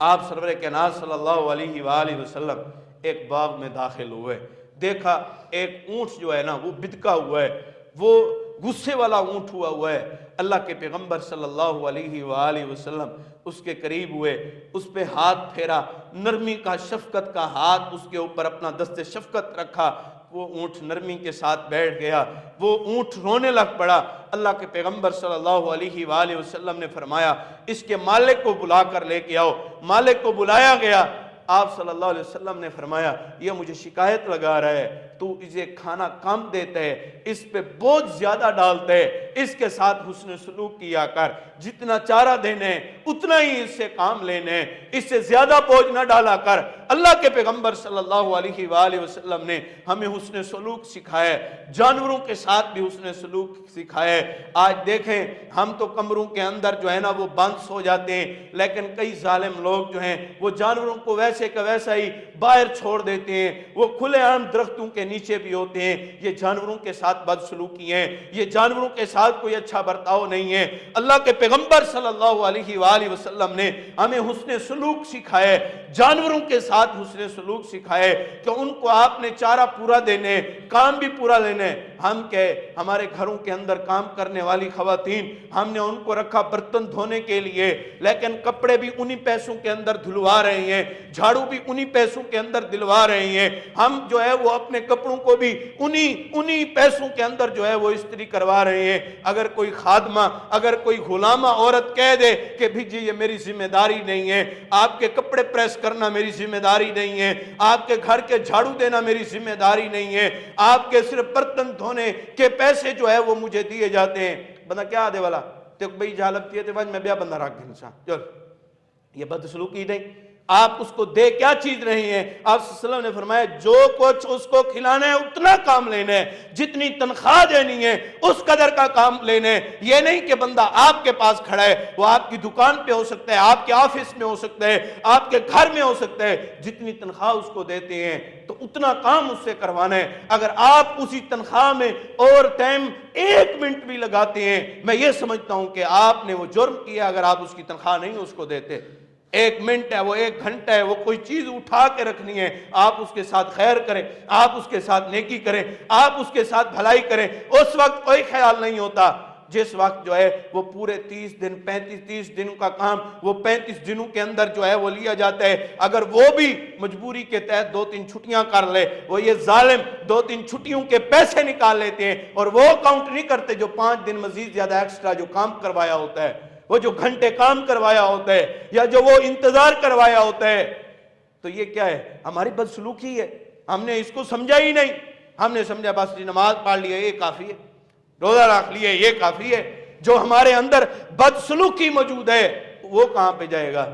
آپ سرور کائنات صلی اللہ علیہ وآلہ وسلم ایک باغ میں داخل ہوئے، دیکھا ایک اونٹ جو ہے نا وہ بدکا ہوا ہے، وہ غصے والا اونٹ ہوا ہے۔ اللہ کے پیغمبر صلی اللہ علیہ وآلہ وسلم اس کے قریب ہوئے، اس پہ ہاتھ پھیرا، نرمی کا شفقت کا ہاتھ اس کے اوپر اپنا دست شفقت رکھا، وہ اونٹ نرمی کے ساتھ بیٹھ گیا، وہ اونٹ رونے لگ پڑا۔ اللہ کے پیغمبر صلی اللہ علیہ وآلہ وسلم نے فرمایا اس کے مالک کو بلا کر لے کے آؤ۔ مالک کو بلایا گیا، آپ صلی اللہ علیہ وسلم نے فرمایا یہ مجھے شکایت لگا رہا ہے، تو اسے کھانا کم دیتا ہے، اس پہ بہت زیادہ ڈالتا ہے، اس کے ساتھ حسن سلوک کیا کر، جتنا چارہ دینے اتنا ہی اس سے کام لینے، اس سے زیادہ بوجھ نہ ڈالا کر۔ اللہ کے پیغمبر صلی اللہ علیہ وآلہ وسلم نے ہمیں حسن سلوک سکھایا ہے، جانوروں کے ساتھ بھی حسن سلوک سکھایا ہے۔ آج دیکھیں ہم تو کمروں کے اندر جو ہے نا وہ بند سو جاتے ہیں، لیکن کئی ظالم لوگ جو ہیں وہ جانوروں کو ویسے کا ویسا ہی باہر چھوڑ دیتے ہیں، وہ کھلے عام درختوں کے نیچے بھی ہوتے ہیں۔ یہ جانوروں کے ساتھ بدسلوکی ہیں، یہ جانوروں کے ساتھ کوئی اچھا برتاؤ نہیں ہے۔ اللہ کے پیغمبر صلی اللہ علیہ وآلہ وسلم نے ہمیں حسن سلوک سکھایا ہے، جانوروں کے ساتھ حسن سلوک سکھایا ہے کہ ان کو آپ نے چارہ پورا دینے، کام بھی پورا لینے۔ ہم کہ ہمارے گھروں کے اندر کام کرنے والی خواتین، ہم نے ان کو رکھا برتن دھونے کے لیے، لیکن کپڑے بھی انہی پیسوں کے اندر دھلوا رہے ہیں، جھاڑو بھی انہی پیسوں کے اندر دلوا رہے ہیں۔ ہم جو ہے وہ اپنے کپڑوں کو بھی انہی پیسوں کے اندر جو ہے وہ استری کروا رہے ہیں۔ اگر کوئی خادمہ، اگر کوئی غلامہ عورت کہہ دے کہ بھی جی یہ میری ذمہ داری نہیں ہے، آپ کے کپڑے پریس کرنا میری ذمہ داری نہیں ہے، آپ کے گھر کے جھاڑو دینا میری ذمہ داری نہیں ہے، آپ کے صرف برتن دھونے کے پیسے جو ہے وہ مجھے دیے جاتے ہیں، بندہ کیا آدھے والا تو بھئی جہالت کیے تھے وجہ میں بیا بندہ رکھ گھنسا، چل یہ بدسلوکی نہیں۔ آپ اس کو دے کیا چیز رہے ہیں؟ آپ صلی اللہ علیہ وسلم نے فرمایا جو کچھ اس کو کھلانا ہے اتنا کام لینا ہے، جتنی تنخواہ دینی ہے اس قدر کا کام لینا ہے۔ یہ نہیں کہ بندہ آپ کے پاس کھڑا ہے، وہ آپ کی دکان پہ ہو سکتا ہے، آپ کے آفس میں ہو سکتا ہے، آپ کے گھر میں ہو سکتا ہے، جتنی تنخواہ اس کو دیتے ہیں تو اتنا کام اس سے کروانا ہے۔ اگر آپ اسی تنخواہ میں اور ٹائم 1 منٹ بھی لگاتے ہیں، میں یہ سمجھتا ہوں کہ آپ نے وہ جرم کیا اگر آپ اس کی تنخواہ نہیں اس کو دیتے۔ 1 منٹ ہے، وہ 1 گھنٹہ ہے، وہ کوئی چیز اٹھا کے رکھنی ہے، آپ اس کے ساتھ خیر کریں، آپ اس کے ساتھ نیکی کریں، آپ اس کے ساتھ بھلائی کریں۔ اس وقت کوئی خیال نہیں ہوتا، جس وقت جو ہے وہ پورے 30 دن 30 دنوں کا کام وہ 35 دنوں کے اندر جو ہے وہ لیا جاتا ہے۔ اگر وہ بھی مجبوری کے تحت 2-3 چھٹیاں کر لے، وہ یہ ظالم 2-3 چھٹیوں کے پیسے نکال لیتے ہیں اور وہ کاؤنٹ نہیں کرتے جو 5 دن مزید زیادہ ایکسٹرا جو کام کروایا ہوتا ہے، وہ جو گھنٹے کام کروایا ہوتا ہے یا جو وہ انتظار کروایا ہوتا ہے۔ تو یہ کیا ہے؟ ہماری بدسلوکی ہے، ہم نے اس کو سمجھا ہی نہیں۔ ہم نے سمجھا بس نماز پڑھ لی ہے یہ کافی ہے، روزہ رکھ لیے یہ کافی ہے۔ جو ہمارے اندر بدسلوکی موجود ہے وہ کہاں پہ جائے گا؟